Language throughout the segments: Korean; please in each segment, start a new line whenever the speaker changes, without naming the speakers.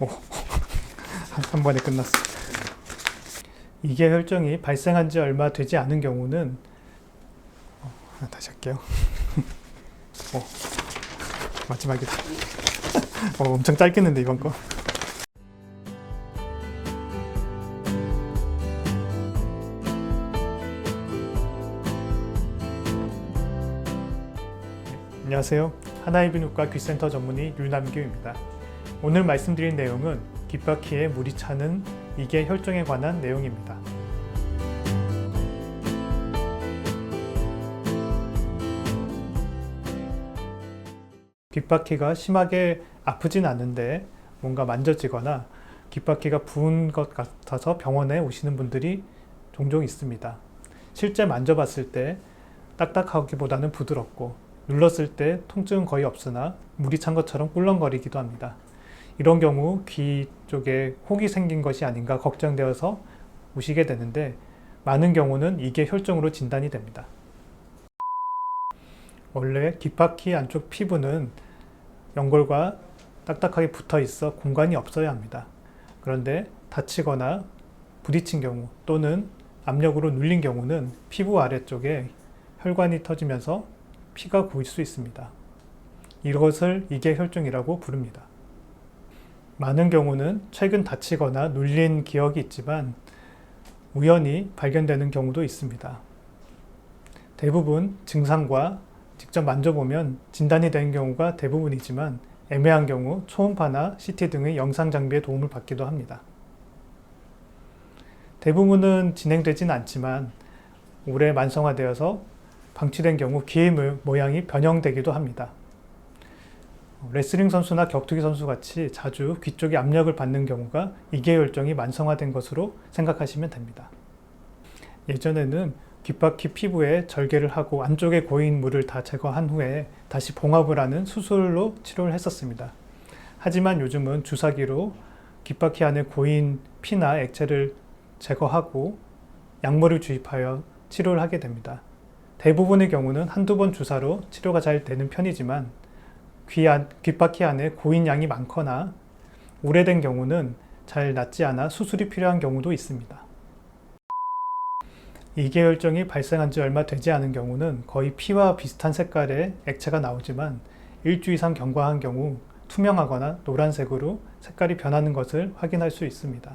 오, 한 번에 끝났어. 이게 혈증이 발생한 지 얼마 되지 않은 경우는 다시 할게요. 마지막이다. 엄청 짧겠는데 이번 거. 안녕하세요. 하나이비인후과 귀센터 전문의 류남규입니다. 오늘 말씀드린 내용은 귓바퀴에 물이 차는 이게 혈증에 관한 내용입니다. 귓바퀴가 심하게 아프진 않은데 뭔가 만져지거나 귓바퀴가 부은 것 같아서 병원에 오시는 분들이 종종 있습니다. 실제 만져봤을 때 딱딱하기보다는 부드럽고 눌렀을 때 통증은 거의 없으나 물이 찬 것처럼 꿀렁거리기도 합니다. 이런 경우 귀 쪽에 혹이 생긴 것이 아닌가 걱정되어서 오시게 되는데 많은 경우는 이게 혈증으로 진단이 됩니다. 원래 귓바퀴 안쪽 피부는 연골과 딱딱하게 붙어 있어 공간이 없어야 합니다. 그런데 다치거나 부딪힌 경우 또는 압력으로 눌린 경우는 피부 아래쪽에 혈관이 터지면서 피가 고일 수 있습니다. 이것을 이게 혈증이라고 부릅니다. 많은 경우는 최근 다치거나 눌린 기억이 있지만 우연히 발견되는 경우도 있습니다. 대부분 증상과 직접 만져보면 진단이 되는 경우가 대부분이지만 애매한 경우 초음파나 CT 등의 영상 장비의 도움을 받기도 합니다. 대부분은 진행되진 않지만 오래 만성화되어서 방치된 경우 귀의 모양이 변형되기도 합니다. 레슬링 선수나 격투기 선수 같이 자주 귀 쪽에 압력을 받는 경우가 이게 혈증이 만성화된 것으로 생각하시면 됩니다. 예전에는 귓바퀴 피부에 절개를 하고 안쪽에 고인 물을 다 제거한 후에 다시 봉합을 하는 수술로 치료를 했었습니다. 하지만 요즘은 주사기로 귓바퀴 안에 고인 피나 액체를 제거하고 약물을 주입하여 치료를 하게 됩니다. 대부분의 경우는 한두 번 주사로 치료가 잘 되는 편이지만 귓바퀴 안에 고인 양이 많거나 오래된 경우는 잘 낫지 않아 수술이 필요한 경우도 있습니다. 이게 혈증이 발생한 지 얼마 되지 않은 경우는 거의 피와 비슷한 색깔의 액체가 나오지만 일주 이상 경과한 경우 투명하거나 노란색으로 색깔이 변하는 것을 확인할 수 있습니다.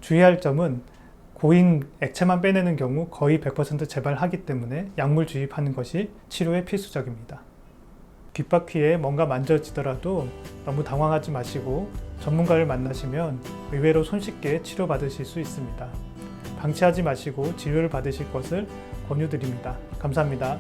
주의할 점은 고인 액체만 빼내는 경우 거의 100% 재발하기 때문에 약물 주입하는 것이 치료에 필수적입니다. 귓바퀴에 뭔가 만져지더라도 너무 당황하지 마시고 전문가를 만나시면 의외로 손쉽게 치료받으실 수 있습니다. 방치하지 마시고 진료를 받으실 것을 권유드립니다. 감사합니다.